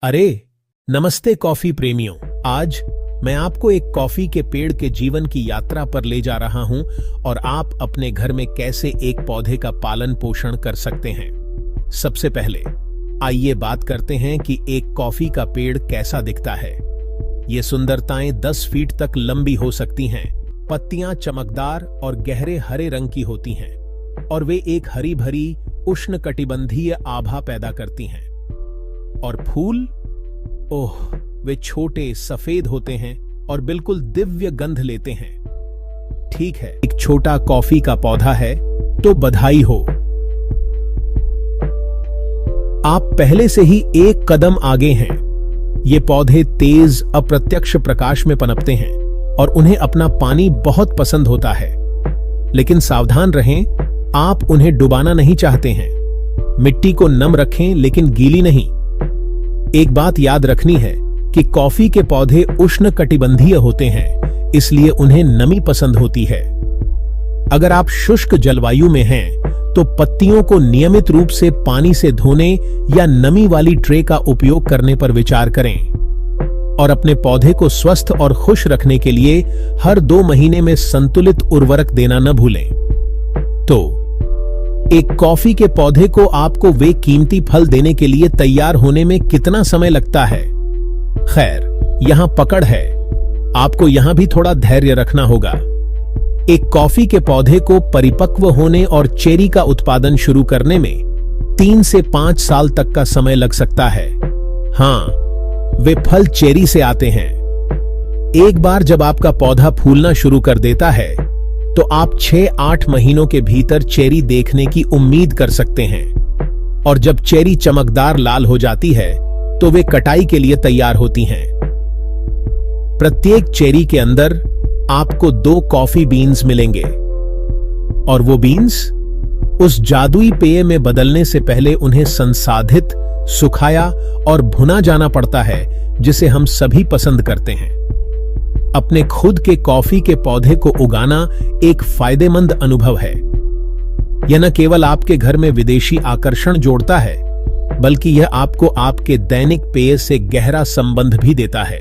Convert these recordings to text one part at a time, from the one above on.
अरे नमस्ते कॉफी प्रेमियों। आज मैं आपको एक कॉफी के पेड़ के जीवन की यात्रा पर ले जा रहा हूं और आप अपने घर में कैसे एक पौधे का पालन पोषण कर सकते हैं। सबसे पहले आइए बात करते हैं कि एक कॉफी का पेड़ कैसा दिखता है। ये सुंदरताएं 10 फीट तक लंबी हो सकती हैं। पत्तियां चमकदार और गहरे हरे रंग की होती हैं और वे एक हरी भरी उष्णकटिबंधीय आभा पैदा करती हैं। और फूल, ओह, वे छोटे सफेद होते हैं और बिल्कुल दिव्य गंध लेते हैं। ठीक है, एक छोटा कॉफी का पौधा है तो बधाई हो, आप पहले से ही एक कदम आगे हैं। ये पौधे तेज अप्रत्यक्ष प्रकाश में पनपते हैं और उन्हें अपना पानी बहुत पसंद होता है। लेकिन सावधान रहें, आप उन्हें डुबाना नहीं चाहते हैं। मिट्टी को नम रखें लेकिन गीली नहीं। एक बात याद रखनी है कि कॉफी के पौधे उष्णकटिबंधीय होते हैं, इसलिए उन्हें नमी पसंद होती है। अगर आप शुष्क जलवायु में हैं, तो पत्तियों को नियमित रूप से पानी से धोने या नमी वाली ट्रे का उपयोग करने पर विचार करें। और अपने पौधे को स्वस्थ और खुश रखने के लिए हर 2 महीने में संतुलित उर्वरक देना न भूलें। तो एक कॉफी के पौधे को आपको वे कीमती फल देने के लिए तैयार होने में कितना समय लगता है? खैर, यहां पकड़ है, आपको यहां भी थोड़ा धैर्य रखना होगा। एक कॉफी के पौधे को परिपक्व होने और चेरी का उत्पादन शुरू करने में 3 से 5 साल तक का समय लग सकता है। हां, वे फल चेरी से आते हैं। एक बार जब आपका पौधा फूलना शुरू कर देता है, तो आप 6-8 महीनों के भीतर चेरी देखने की उम्मीद कर सकते हैं। और जब चेरी चमकदार लाल हो जाती है, तो वे कटाई के लिए तैयार होती हैं। प्रत्येक चेरी के अंदर आपको 2 कॉफी बीन्स मिलेंगे। और वो बीन्स उस जादुई पेय में बदलने से पहले उन्हें संसाधित, सुखाया और भुना जाना पड़ता है, जिसे हम सभी पसंद करते हैं। अपने खुद के कॉफी के पौधे को उगाना एक फायदेमंद अनुभव है। यह न केवल आपके घर में विदेशी आकर्षण जोड़ता है, बल्कि यह आपको आपके दैनिक पेय से गहरा संबंध भी देता है।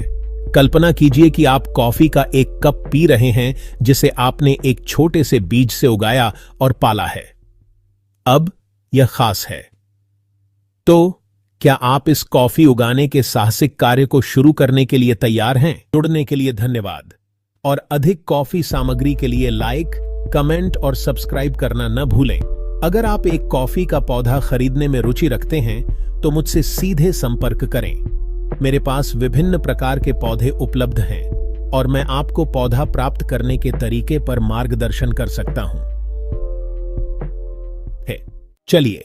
कल्पना कीजिए कि आप कॉफी का एक कप पी रहे हैं, जिसे आपने एक छोटे से बीज से उगाया और पाला है। अब यह खास है। तो क्या आप इस कॉफी उगाने के साहसिक कार्य को शुरू करने के लिए तैयार हैं? जुड़ने के लिए धन्यवाद। और अधिक कॉफी सामग्री के लिए लाइक, कमेंट और सब्सक्राइब करना न भूलें। अगर आप एक कॉफी का पौधा खरीदने में रुचि रखते हैं, तो मुझसे सीधे संपर्क करें। मेरे पास विभिन्न प्रकार के पौधे उपलब्ध हैं और मैं आपको पौधा प्राप्त करने के तरीके पर मार्गदर्शन कर सकता हूं। चलिए,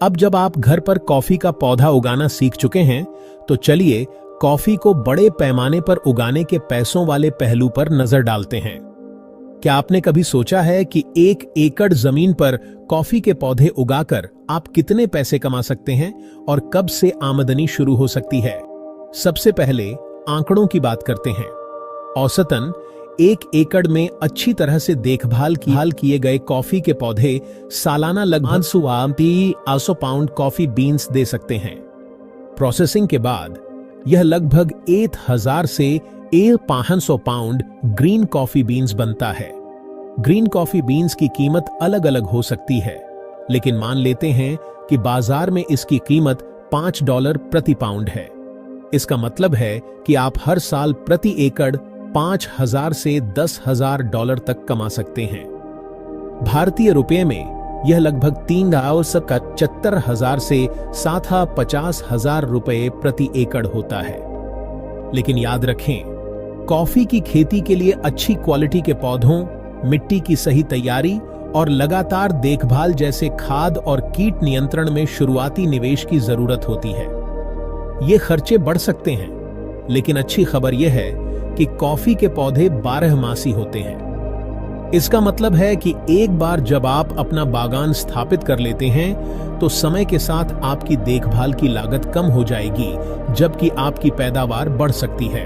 अब जब आप घर पर कॉफी का पौधा उगाना सीख चुके हैं, तो चलिए कॉफी को बड़े पैमाने पर उगाने के पैसों वाले पहलू पर नजर डालते हैं। क्या आपने कभी सोचा है कि 1 एकड़ जमीन पर कॉफी के पौधे उगाकर आप कितने पैसे कमा सकते हैं और कब से आमदनी शुरू हो सकती है? सबसे पहले आंकड़ों की बात करते हैं। औसतन 1 एकड़ में अच्छी तरह से देखभाल किए गए कॉफी के पौधे सालाना लगभग 800 पाउंड कॉफी बीन्स दे सकते हैं। प्रोसेसिंग के बाद यह लगभग 1000 से 1500 पाउंड ग्रीन कॉफी बीन्स बनता है। ग्रीन कॉफी बीन्स की कीमत अलग अलग हो सकती है, लेकिन मान लेते हैं कि बाजार में इसकी कीमत $5 प्रति पाउंड है। इसका मतलब है कि आप हर साल प्रति एकड़ 5000 से $10,000 तक कमा सकते हैं। भारतीय रुपये में यह लगभग 3,75,000 से 7,50,000 रुपये प्रति एकड़ होता है। लेकिन याद रखें, कॉफी की खेती के लिए अच्छी क्वालिटी के पौधों, मिट्टी की सही तैयारी और लगातार देखभाल जैसे खाद और कीट नियंत्रण में शुरुआती निवेश की जरूरत होती है। ये खर्चे बढ़ सकते हैं, लेकिन अच्छी खबर यह है कि कॉफी के पौधे 12मासी होते हैं। इसका मतलब है कि एक बार जब आप अपना बागान स्थापित कर लेते हैं, तो समय के साथ आपकी देखभाल की लागत कम हो जाएगी, जबकि आपकी पैदावार बढ़ सकती है।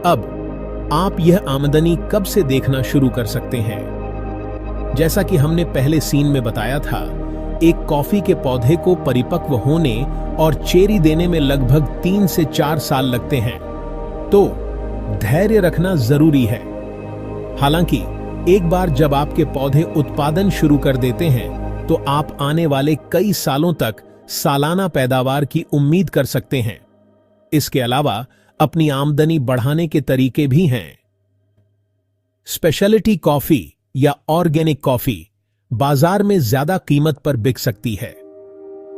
अब आप यह आमदनी कब से देखना शुरू कर सकते हैं? जैसा कि हमने पहले सीन में बताया था, एक कॉफी के पौधे को परिपक्व होने और चेरी देने में लगभग 3 से 4 साल लगते हैं। तो धैर्य रखना जरूरी है। हालांकि एक बार जब आपके पौधे उत्पादन शुरू कर देते हैं तो आप आने वाले कई सालों तक सालाना पैदावार की उम्मीद कर सकते हैं। इसके अलावा अपनी आमदनी बढ़ाने के तरीके भी हैं। स्पेशलिटी कॉफी या ऑर्गेनिक कॉफी बाजार में ज्यादा कीमत पर बिक सकती है।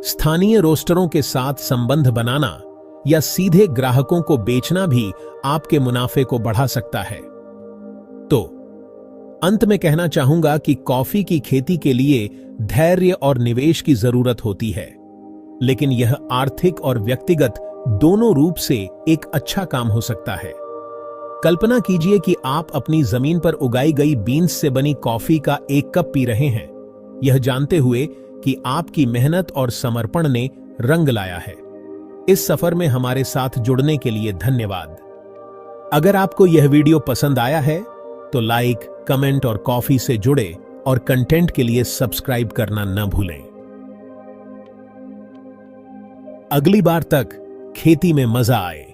स्थानीय रोस्टरों के साथ संबंध बनाना या सीधे ग्राहकों को बेचना भी आपके मुनाफे को बढ़ा सकता है। तो अंत में कहना चाहूंगा कि कॉफी की खेती के लिए धैर्य और निवेश की जरूरत होती है, लेकिन यह आर्थिक और व्यक्तिगत दोनों रूप से एक अच्छा काम हो सकता है। कल्पना कीजिए कि आप अपनी जमीन पर उगाई गई बीन्स से बनी कॉफी का एक कप पी रहे हैं, यह जानते हुए कि आपकी मेहनत और समर्पण ने रंग लाया है। इस सफर में हमारे साथ जुड़ने के लिए धन्यवाद। अगर आपको यह वीडियो पसंद आया है तो लाइक, कमेंट और कॉफी से जुड़े और कंटेंट के लिए सब्सक्राइब करना न भूलें। अगली बार तक खेती में मजा आए।